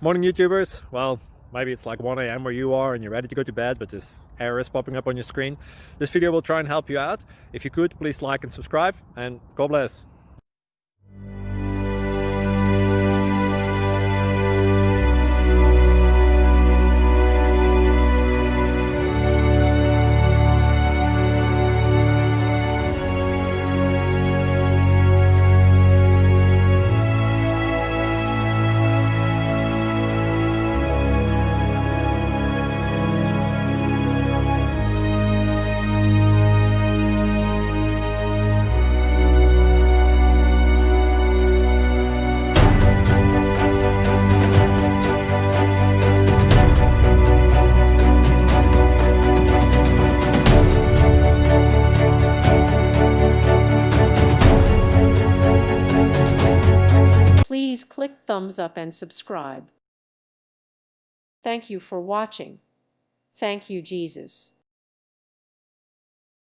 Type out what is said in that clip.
Morning YouTubers. Well, maybe it's like 1 a.m. where you are and you're ready to go to bed, but this error is popping up on your screen. This video will try and help you out. If you could, please like and subscribe, and God bless. Please click thumbs up and subscribe. Thank you for watching. Thank you, Jesus.